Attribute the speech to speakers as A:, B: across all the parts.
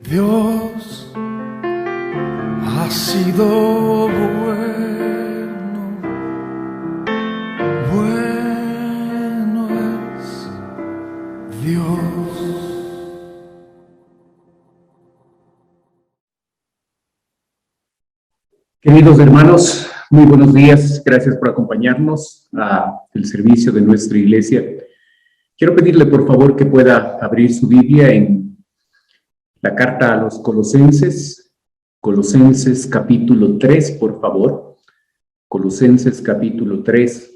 A: Dios ha sido bueno, bueno es Dios.
B: Queridos hermanos, muy buenos días. Gracias por acompañarnos al servicio de nuestra iglesia. Quiero pedirle, por favor, que pueda abrir su Biblia en la carta a los Colosenses, Colosenses capítulo 3, por favor. Colosenses capítulo 3.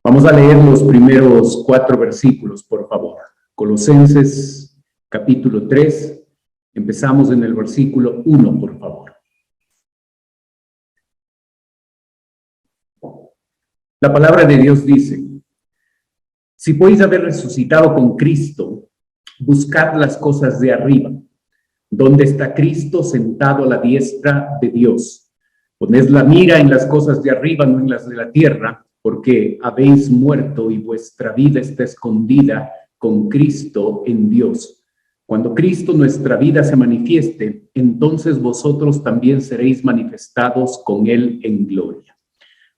B: Vamos a leer los primeros 4 versículos, por favor. Colosenses capítulo 3. Empezamos en el versículo 1, por favor. La palabra de Dios dice: si podéis haber resucitado con Cristo, buscad las cosas de arriba, donde está Cristo sentado a la diestra de Dios. Poned la mira en las cosas de arriba, no en las de la tierra, porque habéis muerto y vuestra vida está escondida con Cristo en Dios. Cuando Cristo, nuestra vida, se manifieste, entonces vosotros también seréis manifestados con Él en gloria.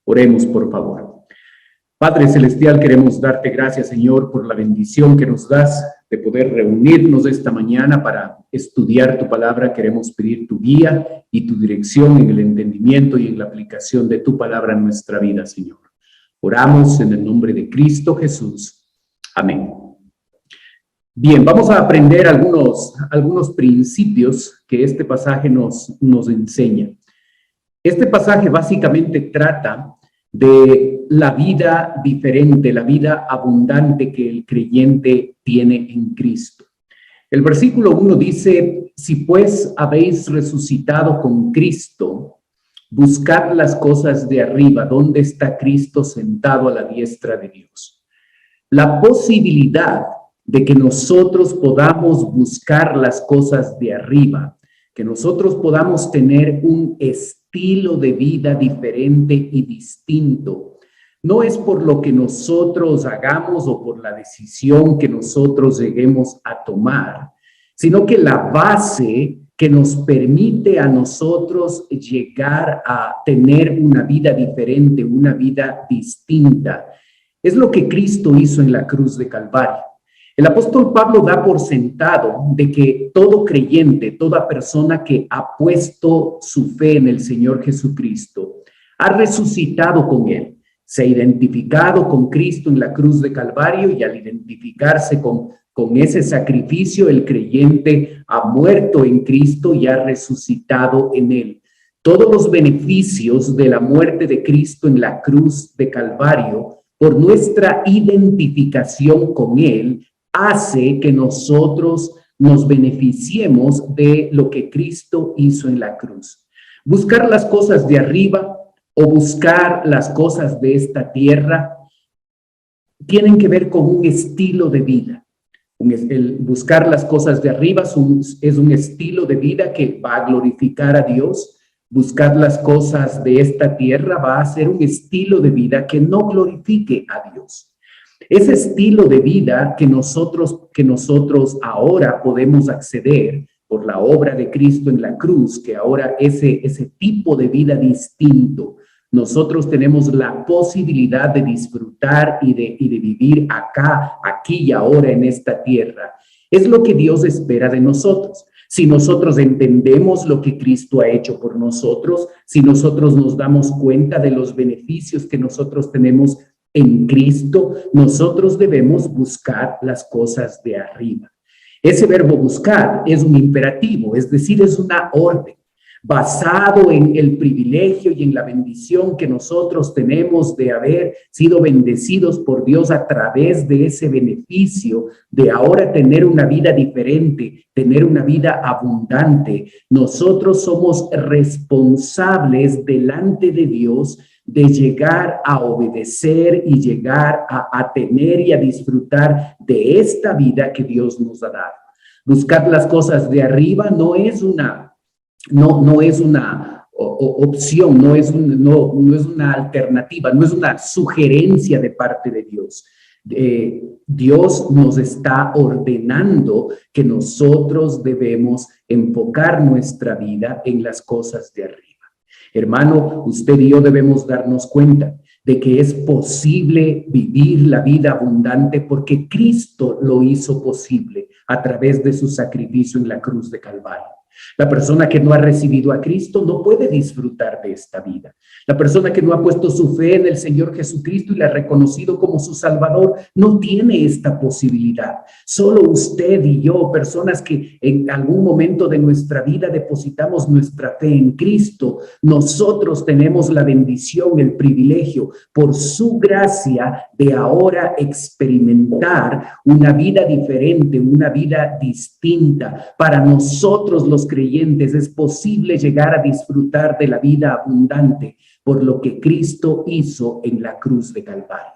B: Oremos, por favor. Padre Celestial, queremos darte gracias, Señor, por la bendición que nos das de poder reunirnos esta mañana para estudiar tu palabra. Queremos pedir tu guía y tu dirección en el entendimiento y en la aplicación de tu palabra en nuestra vida, Señor. Oramos en el nombre de Cristo Jesús. Amén. Bien, vamos a aprender algunos principios que este pasaje nos enseña. Este pasaje básicamente trata de la vida diferente, la vida abundante que el creyente tiene en Cristo. El versículo 1 dice: si pues habéis resucitado con Cristo, buscad las cosas de arriba, donde está Cristo sentado a la diestra de Dios. La posibilidad de que nosotros podamos buscar las cosas de arriba, que nosotros podamos tener un estilo de vida diferente y distinto, no es por lo que nosotros hagamos o por la decisión que nosotros lleguemos a tomar, sino que la base que nos permite a nosotros llegar a tener una vida diferente, una vida distinta, es lo que Cristo hizo en la cruz de Calvario. El apóstol Pablo da por sentado de que todo creyente, toda persona que ha puesto su fe en el Señor Jesucristo, ha resucitado con Él, se ha identificado con Cristo en la cruz de Calvario, y al identificarse con ese sacrificio, el creyente ha muerto en Cristo y ha resucitado en Él. Todos los beneficios de la muerte de Cristo en la cruz de Calvario, por nuestra identificación con Él, hace que nosotros nos beneficiemos de lo que Cristo hizo en la cruz. Buscar las cosas de arriba o buscar las cosas de esta tierra tienen que ver con un estilo de vida. El buscar las cosas de arriba es un estilo de vida que va a glorificar a Dios. Buscar las cosas de esta tierra va a ser un estilo de vida que no glorifique a Dios. Ese estilo de vida que nosotros ahora podemos acceder por la obra de Cristo en la cruz, que ahora ese tipo de vida distinto, nosotros tenemos la posibilidad de disfrutar y de vivir aquí y ahora en esta tierra. Es lo que Dios espera de nosotros. Si nosotros entendemos lo que Cristo ha hecho por nosotros, si nosotros nos damos cuenta de los beneficios que nosotros tenemos en Cristo, nosotros debemos buscar las cosas de arriba. Ese verbo buscar es un imperativo, es decir, es una orden, basado en el privilegio y en la bendición que nosotros tenemos de haber sido bendecidos por Dios a través de ese beneficio de ahora tener una vida diferente, tener una vida abundante. Nosotros somos responsables delante de Dios de llegar a obedecer y llegar a tener y a disfrutar de esta vida que Dios nos ha dado. Buscar las cosas de arriba no es una opción, no es una alternativa, no es una sugerencia de parte de Dios. Dios nos está ordenando que nosotros debemos enfocar nuestra vida en las cosas de arriba. Hermano, usted y yo debemos darnos cuenta de que es posible vivir la vida abundante porque Cristo lo hizo posible a través de su sacrificio en la cruz de Calvario. La persona que no ha recibido a Cristo no puede disfrutar de esta vida. La persona que no ha puesto su fe en el Señor Jesucristo y la ha reconocido como su Salvador, no tiene esta posibilidad. Solo usted y yo, personas que en algún momento de nuestra vida depositamos nuestra fe en Cristo, nosotros tenemos la bendición, el privilegio, por su gracia, de ahora experimentar una vida diferente, una vida distinta. Para nosotros los creyentes es posible llegar a disfrutar de la vida abundante por lo que Cristo hizo en la cruz de Calvario.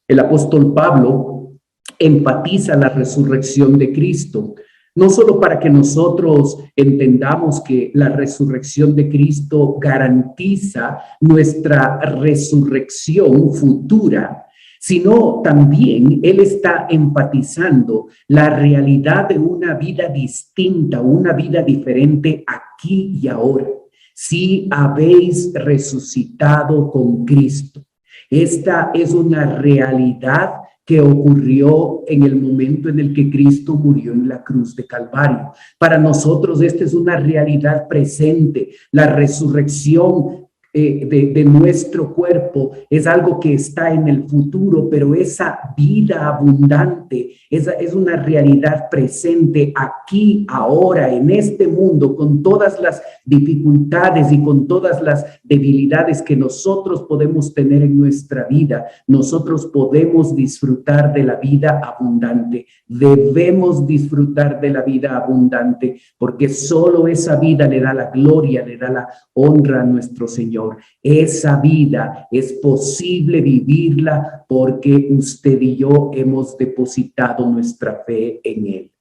B: El apóstol Pablo enfatiza la resurrección de Cristo, no solo para que nosotros entendamos que la resurrección de Cristo garantiza nuestra resurrección futura, sino también él está enfatizando la realidad de una vida distinta, una vida diferente aquí y ahora. Si habéis resucitado con Cristo. Esta es una realidad que ocurrió en el momento en el que Cristo murió en la cruz de Calvario. Para nosotros esta es una realidad presente. La resurrección de nuestro cuerpo es algo que está en el futuro, pero esa vida abundante es una realidad presente aquí, ahora, en este mundo, con todas las dificultades y con todas las debilidades que nosotros podemos tener en nuestra vida. Nosotros podemos disfrutar de la vida abundante. Debemos disfrutar de la vida abundante porque solo esa vida le da la gloria, le da la honra a nuestro Señor. Esa vida es posible vivirla porque usted y yo hemos depositado nuestra fe en Él.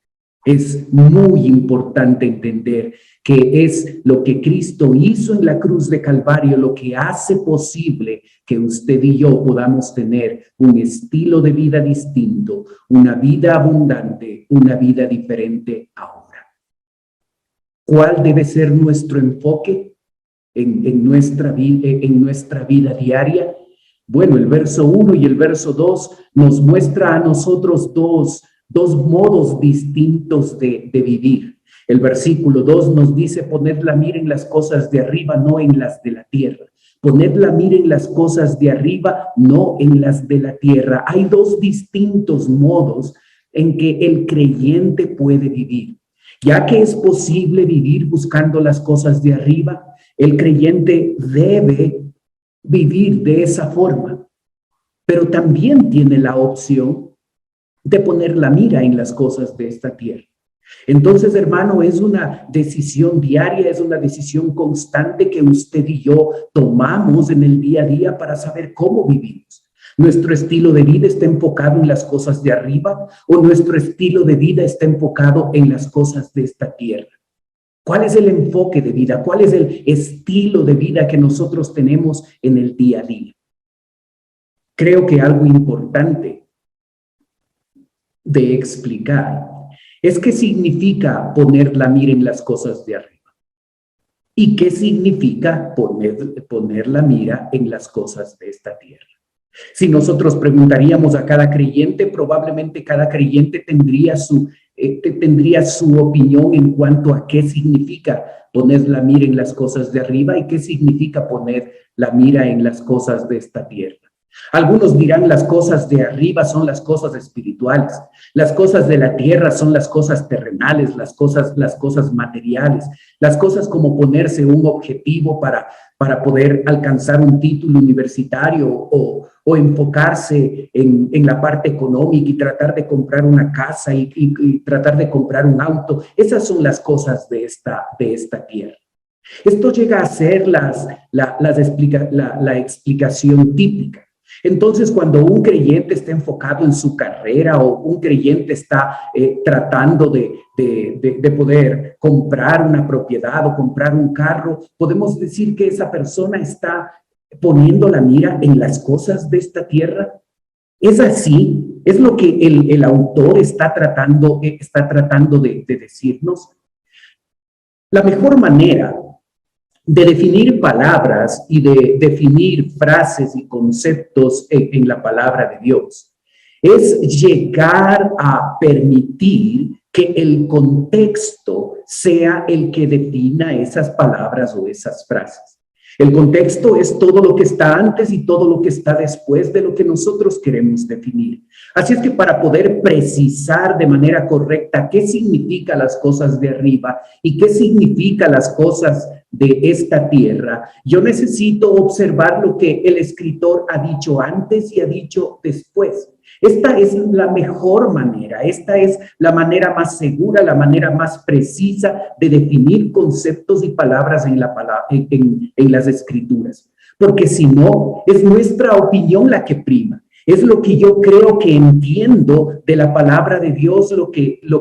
B: Es muy importante entender que es lo que Cristo hizo en la cruz de Calvario lo que hace posible que usted y yo podamos tener un estilo de vida distinto, una vida abundante, una vida diferente ahora. ¿Cuál debe ser nuestro enfoque en nuestra vida diaria? Bueno, el verso 1 y el verso 2 nos muestra a nosotros dos modos distintos de vivir. El versículo 2 nos dice: poned la mira en las cosas de arriba, no en las de la tierra. Poned la mira en las cosas de arriba, no en las de la tierra. Hay dos distintos modos en que el creyente puede vivir. Ya que es posible vivir buscando las cosas de arriba, el creyente debe vivir de esa forma, pero también tiene la opción de poner la mira en las cosas de esta tierra. Entonces, hermano, es una decisión diaria, es una decisión constante que usted y yo tomamos en el día a día para saber cómo vivimos. ¿Nuestro estilo de vida está enfocado en las cosas de arriba o nuestro estilo de vida está enfocado en las cosas de esta tierra? ¿Cuál es el enfoque de vida? ¿Cuál es el estilo de vida que nosotros tenemos en el día a día? Creo que algo importante de explicar es qué significa poner la mira en las cosas de arriba y qué significa poner la mira en las cosas de esta tierra. Si nosotros preguntaríamos a cada creyente, probablemente cada creyente tendría su opinión en cuanto a qué significa poner la mira en las cosas de arriba y qué significa poner la mira en las cosas de esta tierra. Algunos dirán las cosas de arriba son las cosas espirituales, las cosas de la tierra son las cosas terrenales, las cosas materiales, las cosas como ponerse un objetivo para poder alcanzar un título universitario o enfocarse en la parte económica y tratar de comprar una casa y tratar de comprar un auto. Esas son las cosas de esta tierra. Esto llega a ser la explicación típica. Entonces, cuando un creyente está enfocado en su carrera o un creyente está tratando de poder comprar una propiedad o comprar un carro, podemos decir que esa persona está poniendo la mira en las cosas de esta tierra. ¿Es así? Es lo que el autor está tratando de decirnos. La mejor manera de definir palabras y de definir frases y conceptos en la palabra de Dios es llegar a permitir que el contexto sea el que defina esas palabras o esas frases. El contexto es todo lo que está antes y todo lo que está después de lo que nosotros queremos definir. Así es que para poder precisar de manera correcta qué significa las cosas de arriba y qué significa las cosas de esta tierra, yo necesito observar lo que el escritor ha dicho antes y ha dicho después. Esta es la mejor manera, esta es la manera más segura, la manera más precisa de definir conceptos y palabras en las escrituras. Porque si no, es nuestra opinión la que prima. Es lo que yo creo que entiendo de la palabra de Dios lo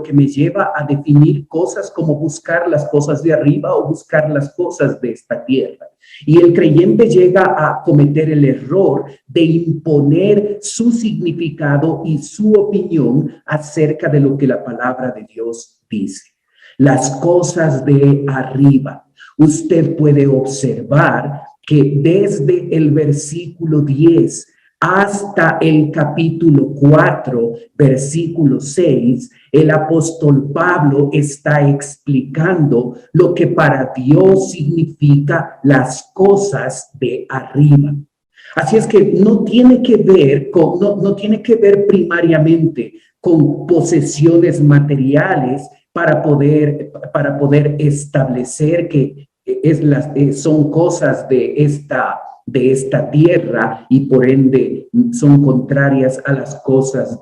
B: que me lleva a definir cosas como buscar las cosas de arriba o buscar las cosas de esta tierra. Y el creyente llega a cometer el error de imponer su significado y su opinión acerca de lo que la palabra de Dios dice. Las cosas de arriba. Usted puede observar que desde el versículo 10 hasta el capítulo 4, versículo 6, el apóstol Pablo está explicando lo que para Dios significa las cosas de arriba. Así es que no tiene que ver primariamente con posesiones materiales para poder establecer que son cosas de esta tierra y por ende son contrarias a las cosas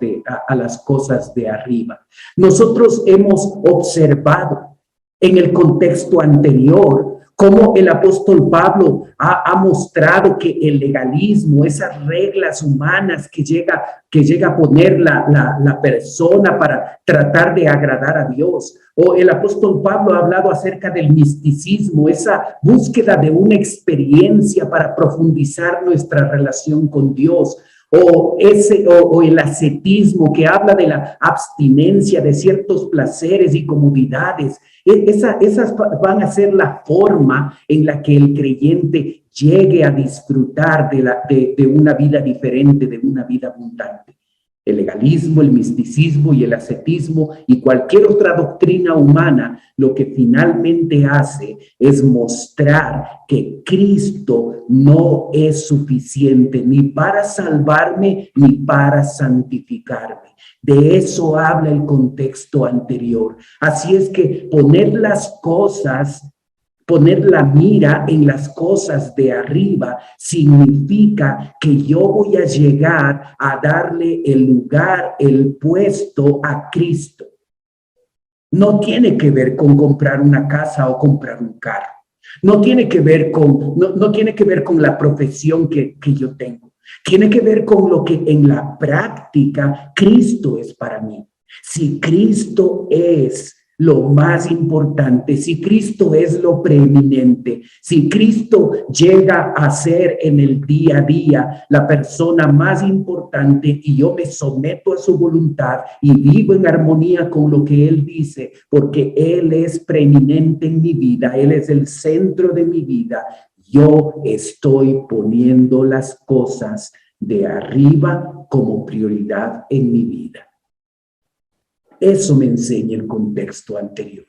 B: de arriba. Nosotros hemos observado en el contexto anterior cómo el apóstol Pablo ha mostrado que el legalismo, esas reglas humanas que llega a poner la persona para tratar de agradar a Dios, o el apóstol Pablo ha hablado acerca del misticismo, esa búsqueda de una experiencia para profundizar nuestra relación con Dios, o el ascetismo que habla de la abstinencia de ciertos placeres y comodidades. Esas van a ser la forma en la que el creyente llegue a disfrutar de una vida diferente, de una vida abundante. El legalismo, el misticismo y el ascetismo y cualquier otra doctrina humana lo que finalmente hace es mostrar que Cristo no es suficiente ni para salvarme ni para santificarme. De eso habla el contexto anterior. Así es que poner la mira en las cosas de arriba significa que yo voy a llegar a darle el lugar, el puesto a Cristo. No tiene que ver con comprar una casa o comprar un carro. No tiene que ver con la profesión que yo tengo. Tiene que ver con lo que en la práctica Cristo es para mí. Si Cristo es lo más importante, si Cristo es lo preeminente, si Cristo llega a ser en el día a día la persona más importante y yo me someto a su voluntad y vivo en armonía con lo que Él dice, porque Él es preeminente en mi vida, Él es el centro de mi vida, yo estoy poniendo las cosas de arriba como prioridad en mi vida. Eso me enseña el contexto anterior.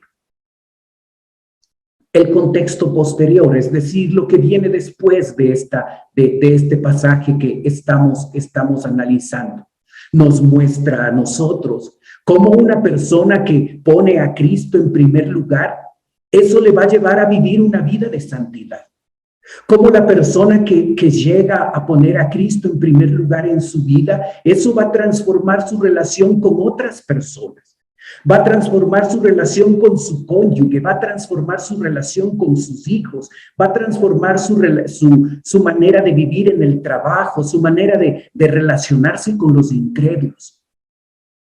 B: El contexto posterior, es decir, lo que viene después de este pasaje que estamos analizando, nos muestra a nosotros cómo una persona que pone a Cristo en primer lugar, eso le va a llevar a vivir una vida de santidad. Como la persona que llega a poner a Cristo en primer lugar en su vida, eso va a transformar su relación con otras personas, va a transformar su relación con su cónyuge, va a transformar su relación con sus hijos, va a transformar su manera de vivir en el trabajo, su manera de relacionarse con los incrédulos.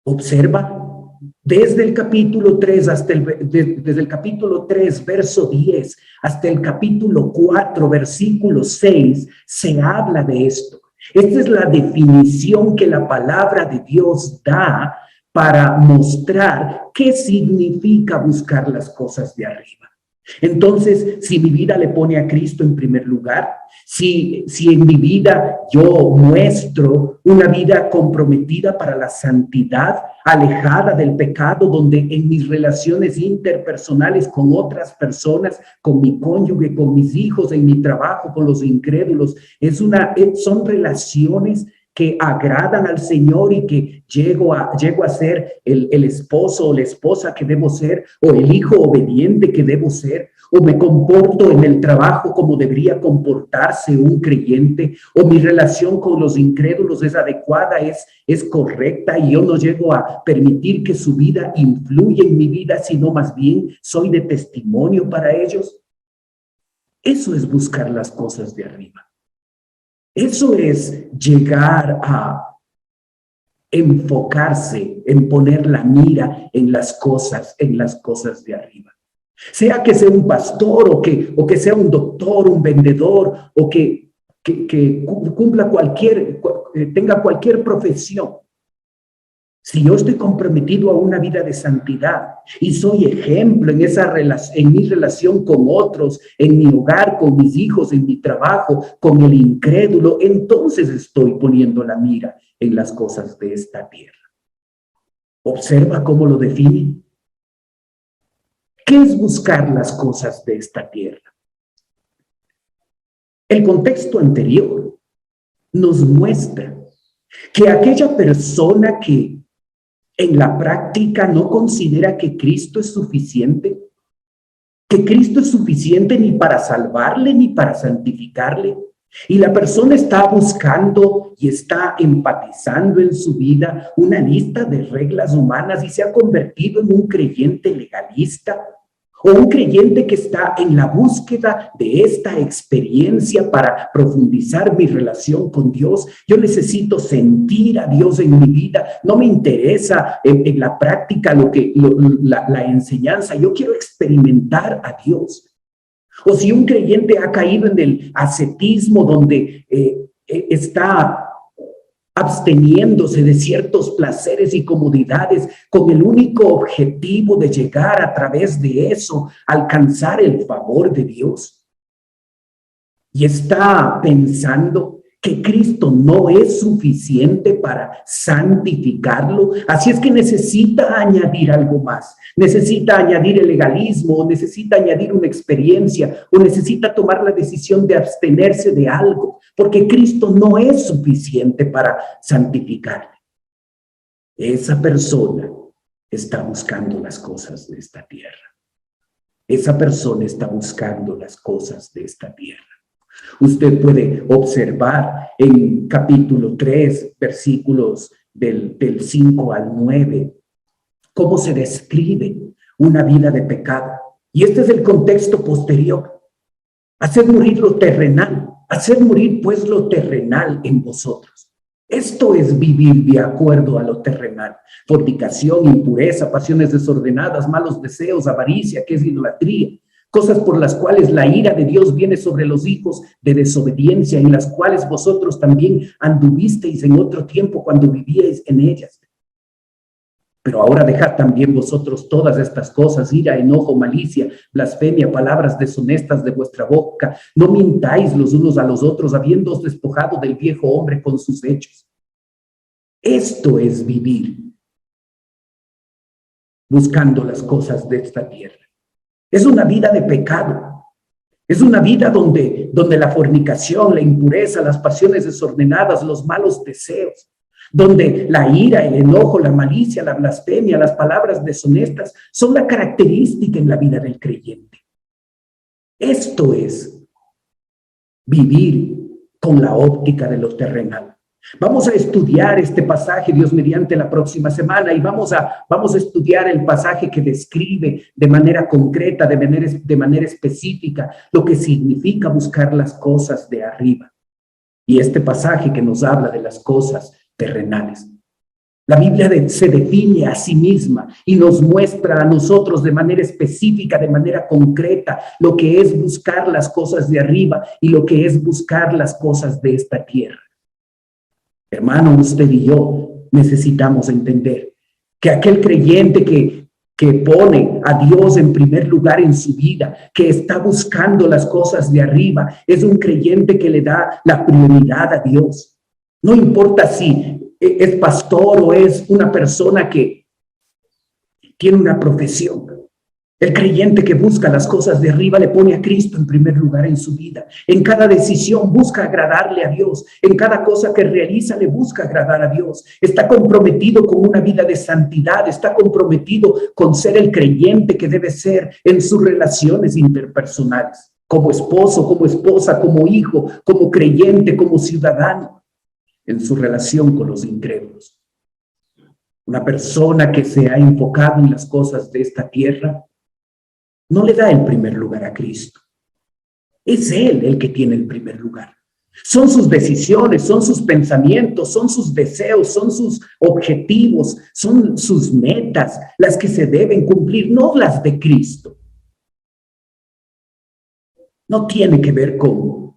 B: Observa. Desde el capítulo 3 desde el capítulo 3, verso 10, hasta el capítulo 4, versículo 6, se habla de esto. Esta es la definición que la palabra de Dios da para mostrar qué significa buscar las cosas de arriba. Entonces, si mi vida le pone a Cristo en primer lugar, si en mi vida yo muestro una vida comprometida para la santidad, alejada del pecado, donde en mis relaciones interpersonales con otras personas, con mi cónyuge, con mis hijos, en mi trabajo, con los incrédulos, son relaciones que agradan al Señor y que llego a ser el esposo o la esposa que debo ser, o el hijo obediente que debo ser, o me comporto en el trabajo como debería comportarse un creyente, o mi relación con los incrédulos es adecuada, es correcta, y yo no llego a permitir que su vida influya en mi vida, sino más bien soy de testimonio para ellos. Eso es buscar las cosas de arriba. Eso es llegar a enfocarse, en poner la mira en las cosas de arriba. Sea que sea un pastor o que sea un doctor, un vendedor, o que cumpla tenga cualquier profesión. Si yo estoy comprometido a una vida de santidad y soy ejemplo en mi relación con otros, en mi hogar, con mis hijos, en mi trabajo, con el incrédulo, entonces estoy poniendo la mira en las cosas de esta tierra. Observa cómo lo define. ¿Qué es buscar las cosas de esta tierra? El contexto anterior nos muestra que aquella persona que en la práctica no considera que Cristo es suficiente ni para salvarle ni para santificarle, y la persona está buscando y está empatizando en su vida una lista de reglas humanas y se ha convertido en un creyente legalista, o un creyente que está en la búsqueda de esta experiencia para profundizar mi relación con Dios. Yo necesito sentir a Dios en mi vida. No me interesa en la práctica la enseñanza. Yo quiero experimentar a Dios. O si un creyente ha caído en el ascetismo, donde está absteniéndose de ciertos placeres y comodidades con el único objetivo de llegar a través de eso a alcanzar el favor de Dios. Y está pensando que Cristo no es suficiente para santificarlo, así es que necesita añadir algo más, necesita añadir el legalismo, o necesita añadir una experiencia, o necesita tomar la decisión de abstenerse de algo, porque Cristo no es suficiente para santificarle. Esa persona está buscando las cosas de esta tierra. Esa persona está buscando las cosas de esta tierra. Usted puede observar en capítulo 3, versículos del 5 al 9, cómo se describe una vida de pecado. Y este es el contexto posterior. Hacer morir lo terrenal, hacer morir pues lo terrenal en vosotros. Esto es vivir de acuerdo a lo terrenal. Fornicación, impureza, pasiones desordenadas, malos deseos, avaricia, que es idolatría. Cosas por las cuales la ira de Dios viene sobre los hijos de desobediencia, en las cuales vosotros también anduvisteis en otro tiempo cuando vivíais en ellas. Pero ahora dejad también vosotros todas estas cosas: ira, enojo, malicia, blasfemia, palabras deshonestas de vuestra boca. No mintáis los unos a los otros, habiéndoos despojado del viejo hombre con sus hechos. Esto es vivir buscando las cosas de esta tierra. Es una vida de pecado. Es una vida donde la fornicación, la impureza, las pasiones desordenadas, los malos deseos, donde la ira, el enojo, la malicia, la blasfemia, las palabras deshonestas son la característica en la vida del creyente. Esto es vivir con la óptica de lo terrenal. Vamos a estudiar este pasaje, Dios mediante, la próxima semana, y vamos a estudiar el pasaje que describe de manera concreta, de manera específica, lo que significa buscar las cosas de arriba. Y este pasaje que nos habla de las cosas terrenales. La Biblia se define a sí misma y nos muestra a nosotros de manera específica, de manera concreta, lo que es buscar las cosas de arriba y lo que es buscar las cosas de esta tierra. Hermano, usted y yo necesitamos entender que aquel creyente que pone a Dios en primer lugar en su vida, que está buscando las cosas de arriba, es un creyente que le da la prioridad a Dios. No importa si es pastor o es una persona que tiene una profesión. El creyente que busca las cosas de arriba le pone a Cristo en primer lugar en su vida. En cada decisión busca agradarle a Dios. En cada cosa que realiza le busca agradar a Dios. Está comprometido con una vida de santidad. Está comprometido con ser el creyente que debe ser en sus relaciones interpersonales. Como esposo, como esposa, como hijo, como creyente, como ciudadano. En su relación con los incrédulos. Una persona que se ha enfocado en las cosas de esta tierra no le da el primer lugar a Cristo. Es Él el que tiene el primer lugar. Son sus decisiones, son sus pensamientos, son sus deseos, son sus objetivos, son sus metas las que se deben cumplir, no las de Cristo. No tiene que ver con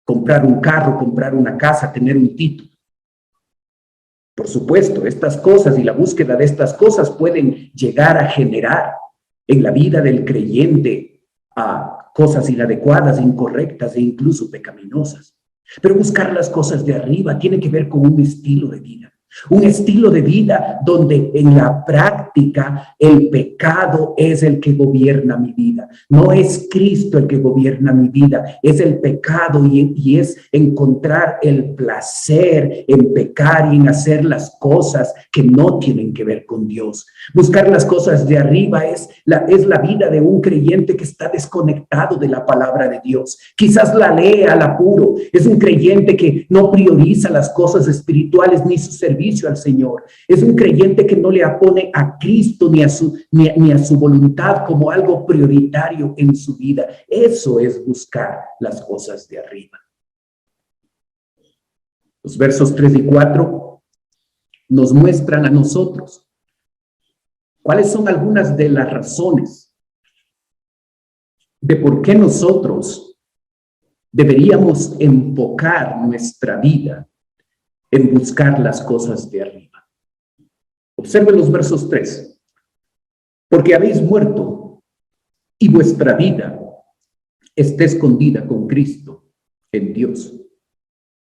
B: comprar un carro, comprar una casa, tener un título. Por supuesto, estas cosas y la búsqueda de estas cosas pueden llegar a generar en la vida del creyente a cosas inadecuadas, incorrectas e incluso pecaminosas. Pero buscar las cosas de arriba tiene que ver con un estilo de vida. Un estilo de vida donde en la práctica el pecado es el que gobierna mi vida. No es Cristo el que gobierna mi vida, es el pecado y es encontrar el placer en pecar y en hacer las cosas que no tienen que ver con Dios. Buscar las cosas de arriba es la vida de un creyente que está desconectado de la palabra de Dios. Quizás la lee al apuro. Es un creyente que no prioriza las cosas espirituales ni su servicio al Señor. Es un creyente que no le apone a Cristo ni a su voluntad como algo prioritario en su vida. Eso es buscar las cosas de arriba. Los versos 3 y 4 nos muestran a nosotros cuáles son algunas de las razones de por qué nosotros deberíamos enfocar nuestra vida en buscar las cosas de arriba. Observen los versos 3. Porque habéis muerto y vuestra vida está escondida con Cristo en Dios.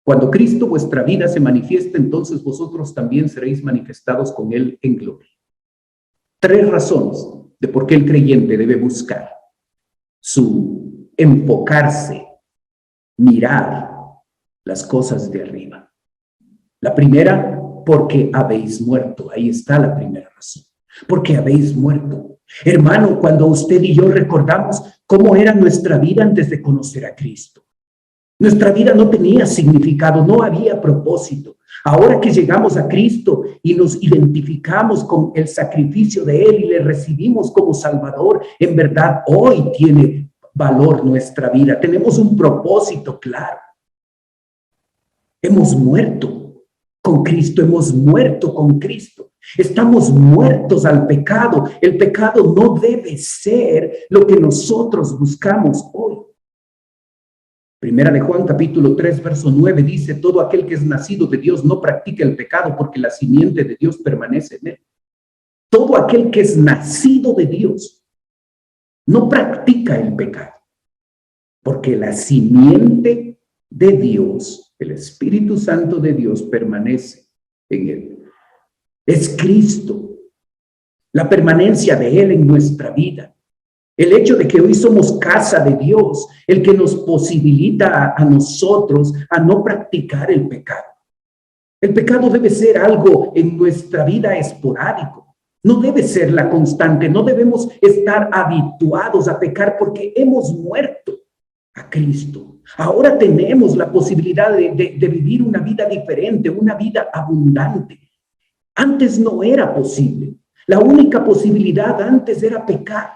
B: Cuando Cristo vuestra vida se manifieste, entonces vosotros también seréis manifestados con Él en gloria. 3 razones de por qué el creyente debe buscar su enfocarse, mirar las cosas de arriba. La primera, porque habéis muerto. Ahí está la primera razón. Porque habéis muerto. Hermano, cuando usted y yo recordamos cómo era nuestra vida antes de conocer a Cristo. Nuestra vida no tenía significado, no había propósito. Ahora que llegamos a Cristo y nos identificamos con el sacrificio de Él y le recibimos como Salvador, en verdad hoy tiene valor nuestra vida. Tenemos un propósito claro. Hemos muerto con Cristo, hemos muerto con Cristo. Estamos muertos al pecado. El pecado no debe ser lo que nosotros buscamos hoy. Primera de Juan, capítulo 3, verso 9, dice: todo aquel que es nacido de Dios no practica el pecado, porque la simiente de Dios permanece en él. Todo aquel que es nacido de Dios no practica el pecado, porque la simiente de Dios, el Espíritu Santo de Dios, permanece en él. Es Cristo, la permanencia de Él en nuestra vida. El hecho de que hoy somos casa de Dios, el que nos posibilita a nosotros a no practicar el pecado. El pecado debe ser algo en nuestra vida esporádico. No debe ser la constante. No debemos estar habituados a pecar porque hemos muerto a Cristo. Ahora tenemos la posibilidad de vivir una vida diferente, una vida abundante. Antes no era posible. La única posibilidad antes era pecar.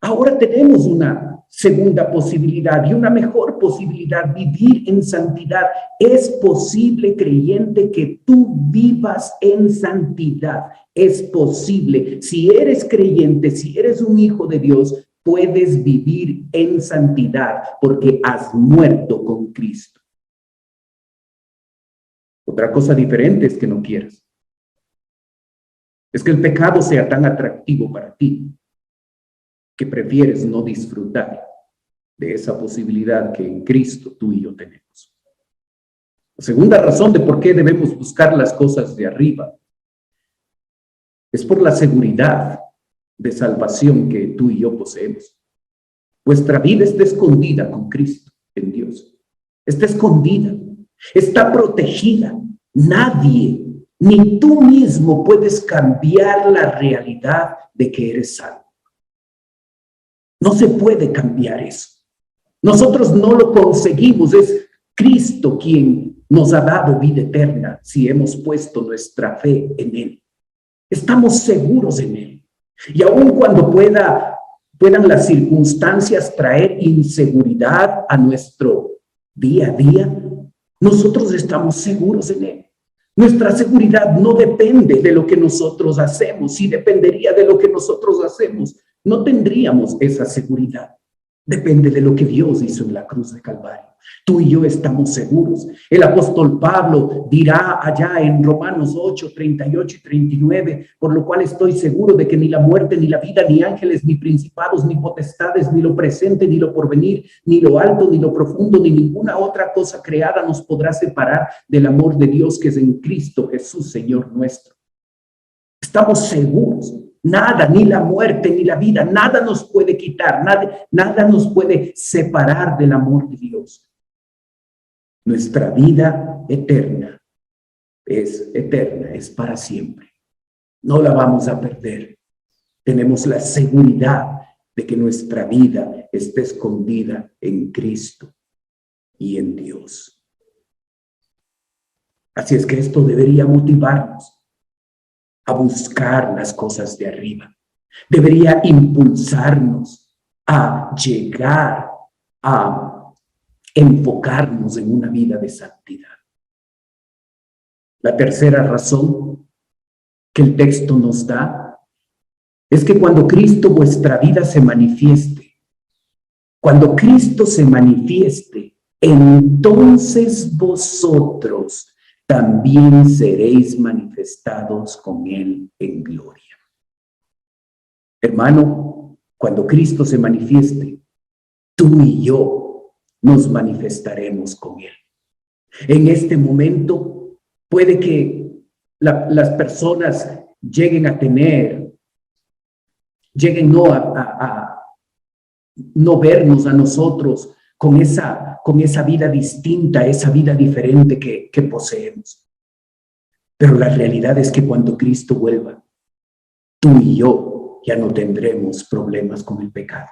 B: Ahora tenemos una segunda posibilidad y una mejor posibilidad: vivir en santidad. Es posible, creyente, que tú vivas en santidad. Es posible. Si eres creyente, si eres un hijo de Dios, puedes vivir en santidad porque has muerto con Cristo. Otra cosa diferente es que no quieras. Es que el pecado sea tan atractivo para ti que prefieres no disfrutar de esa posibilidad que en Cristo tú y yo tenemos. La segunda razón de por qué debemos buscar las cosas de arriba es por la seguridad de salvación que tú y yo poseemos. Vuestra vida está escondida con Cristo en Dios. Está escondida, está protegida. Nadie, ni tú mismo puedes cambiar la realidad de que eres salvo. No se puede cambiar eso. Nosotros no lo conseguimos, es Cristo quien nos ha dado vida eterna si hemos puesto nuestra fe en Él. Estamos seguros en Él. Y aun cuando puedan las circunstancias traer inseguridad a nuestro día a día, nosotros estamos seguros en Él. Nuestra seguridad no depende de lo que nosotros hacemos. Si dependería de lo que nosotros hacemos, no tendríamos esa seguridad. Depende de lo que Dios hizo en la cruz de Calvario. Tú y yo estamos seguros. El apóstol Pablo dirá allá en Romanos 8, 38 y 39, por lo cual estoy seguro de que ni la muerte, ni la vida, ni ángeles, ni principados, ni potestades, ni lo presente, ni lo porvenir, ni lo alto, ni lo profundo, ni ninguna otra cosa creada nos podrá separar del amor de Dios que es en Cristo Jesús, Señor nuestro. Estamos seguros. Nada, ni la muerte, ni la vida, nada nos puede quitar, nada nos puede separar del amor de Dios. Nuestra vida eterna, es para siempre. No la vamos a perder. Tenemos la seguridad de que nuestra vida está escondida en Cristo y en Dios. Así es que esto debería motivarnos a buscar las cosas de arriba. Debería impulsarnos a llegar a enfocarnos en una vida de santidad. La tercera razón que el texto nos da es que cuando Cristo vuestra vida se manifieste, cuando Cristo se manifieste, entonces vosotros también seréis manifestados con Él en gloria. Hermano, cuando Cristo se manifieste, tú y yo nos manifestaremos con Él. En este momento puede que las personas lleguen a no vernos a nosotros con esa vida distinta, esa vida diferente que poseemos. Pero la realidad es que cuando Cristo vuelva, tú y yo ya no tendremos problemas con el pecado.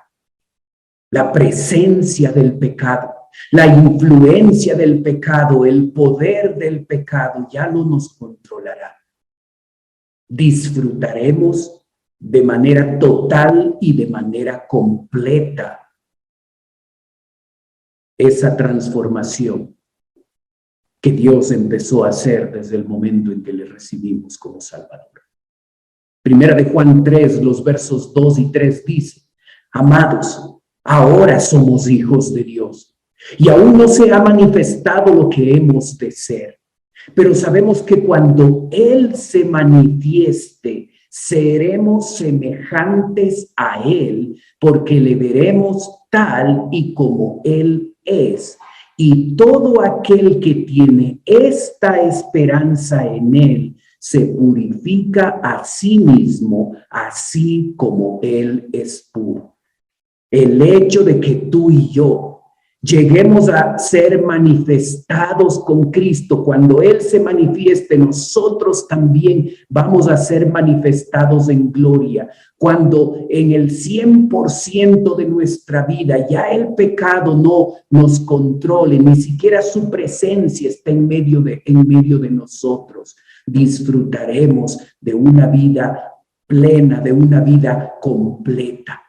B: La presencia del pecado, la influencia del pecado, el poder del pecado ya no nos controlará. Disfrutaremos de manera total y de manera completa esa transformación que Dios empezó a hacer desde el momento en que le recibimos como Salvador. Primera de Juan 3, los versos 2 y 3 dice: amados, ahora somos hijos de Dios y aún no se ha manifestado lo que hemos de ser, pero sabemos que cuando Él se manifieste, seremos semejantes a Él, porque le veremos tal y como Él es. Y todo aquel que tiene esta esperanza en Él se purifica a sí mismo, así como Él es puro. El hecho de que tú y yo lleguemos a ser manifestados con Cristo, cuando Él se manifieste, nosotros también vamos a ser manifestados en gloria. Cuando en el 100% de nuestra vida ya el pecado no nos controle, ni siquiera su presencia está en medio de nosotros, disfrutaremos de una vida plena, de una vida completa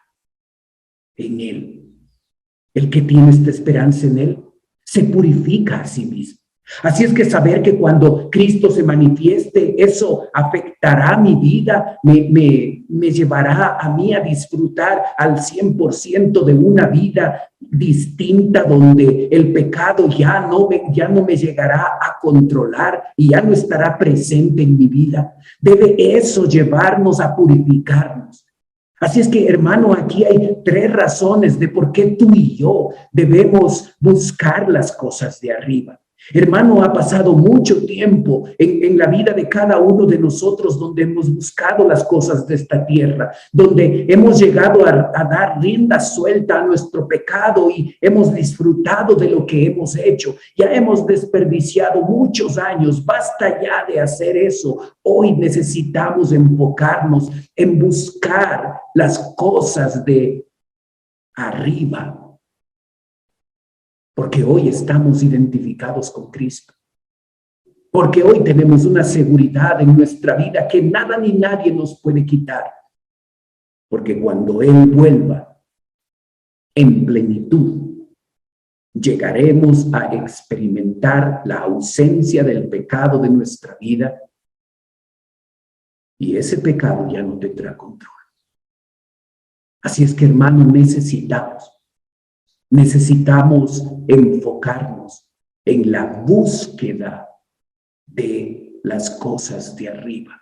B: en Él. El que tiene esta esperanza en Él se purifica a sí mismo. Así es que saber que cuando Cristo se manifieste, eso afectará mi vida, me llevará a mí a disfrutar al 100% de una vida distinta donde el pecado ya no me llegará a controlar y ya no estará presente en mi vida. Debe eso llevarnos a purificarnos. Así es que, hermano, aquí hay 3 razones de por qué tú y yo debemos buscar las cosas de arriba. Hermano, ha pasado mucho tiempo en la vida de cada uno de nosotros donde hemos buscado las cosas de esta tierra, donde hemos llegado a dar rienda suelta a nuestro pecado y hemos disfrutado de lo que hemos hecho. Ya hemos desperdiciado muchos años, basta ya de hacer eso. Hoy necesitamos enfocarnos en buscar las cosas de arriba. Porque hoy estamos identificados con Cristo. Porque hoy tenemos una seguridad en nuestra vida que nada ni nadie nos puede quitar. Porque cuando Él vuelva en plenitud, llegaremos a experimentar la ausencia del pecado de nuestra vida y ese pecado ya no tendrá control. Así es que, hermano, necesitamos enfocarnos en la búsqueda de las cosas de arriba.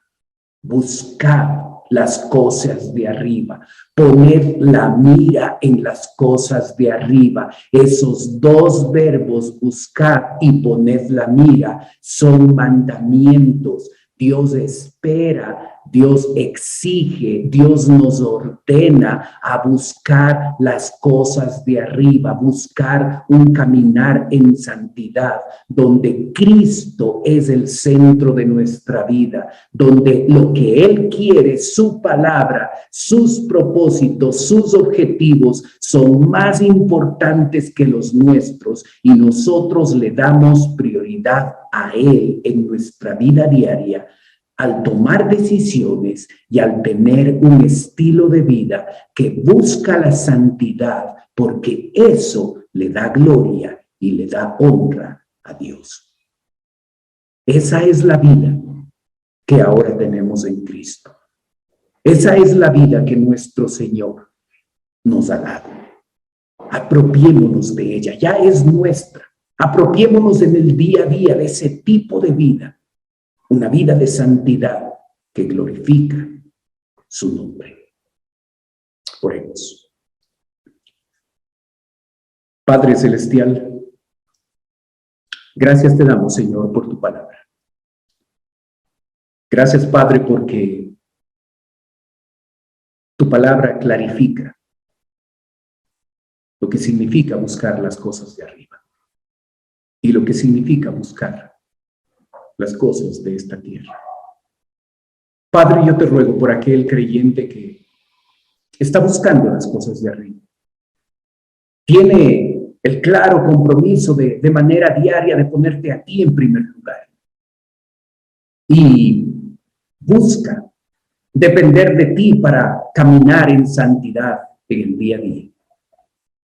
B: Buscar las cosas de arriba. Poner la mira en las cosas de arriba. Esos 2 verbos, buscar y poner la mira, son mandamientos. Dios espera, Dios exige, Dios nos ordena a buscar las cosas de arriba, buscar un caminar en santidad, donde Cristo es el centro de nuestra vida, donde lo que Él quiere, su palabra, sus propósitos, sus objetivos son más importantes que los nuestros y nosotros le damos prioridad a Él en nuestra vida diaria, al tomar decisiones y al tener un estilo de vida que busca la santidad, porque eso le da gloria y le da honra a Dios. Esa es la vida que ahora tenemos en Cristo. Esa es la vida que nuestro Señor nos ha dado. Apropiémonos de ella, ya es nuestra. Apropiémonos en el día a día de ese tipo de vida. Una vida de santidad que glorifica su nombre. Oremos. Padre Celestial, gracias te damos, Señor, por tu palabra. Gracias, Padre, porque tu palabra clarifica lo que significa buscar las cosas de arriba y lo que significa buscar las cosas de esta tierra. Padre, yo te ruego por aquel creyente que está buscando las cosas de arriba. Tiene el claro compromiso de manera diaria de ponerte a ti en primer lugar. Y busca depender de ti para caminar en santidad en el día a día.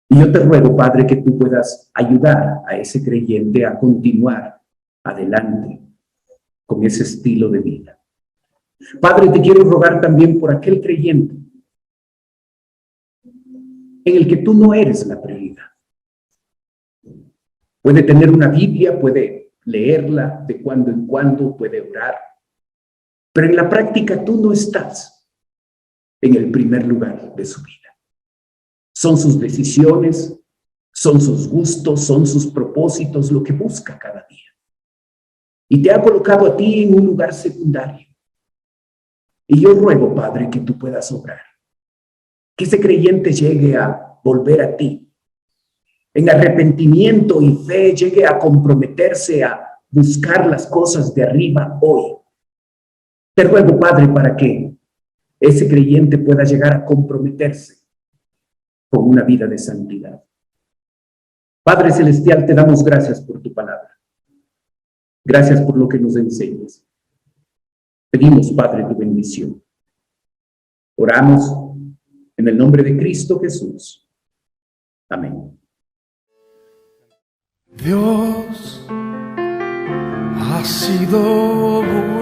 B: Y yo te ruego, Padre, que tú puedas ayudar a ese creyente a continuar adelante con ese estilo de vida. Padre, te quiero rogar también por aquel creyente en el que tú no eres la prioridad. Puede tener una Biblia, puede leerla de cuando en cuando, puede orar, pero en la práctica tú no estás en el primer lugar de su vida. Son sus decisiones, son sus gustos, son sus propósitos, lo que busca cada día. Y te ha colocado a ti en un lugar secundario. Y yo ruego, Padre, que tú puedas obrar. Que ese creyente llegue a volver a ti. En arrepentimiento y fe llegue a comprometerse a buscar las cosas de arriba hoy. Te ruego, Padre, para que ese creyente pueda llegar a comprometerse con una vida de santidad. Padre Celestial, te damos gracias por tu palabra. Gracias por lo que nos enseñas. Pedimos, Padre, tu bendición. Oramos en el nombre de Cristo Jesús. Amén.
A: Dios ha sido bueno.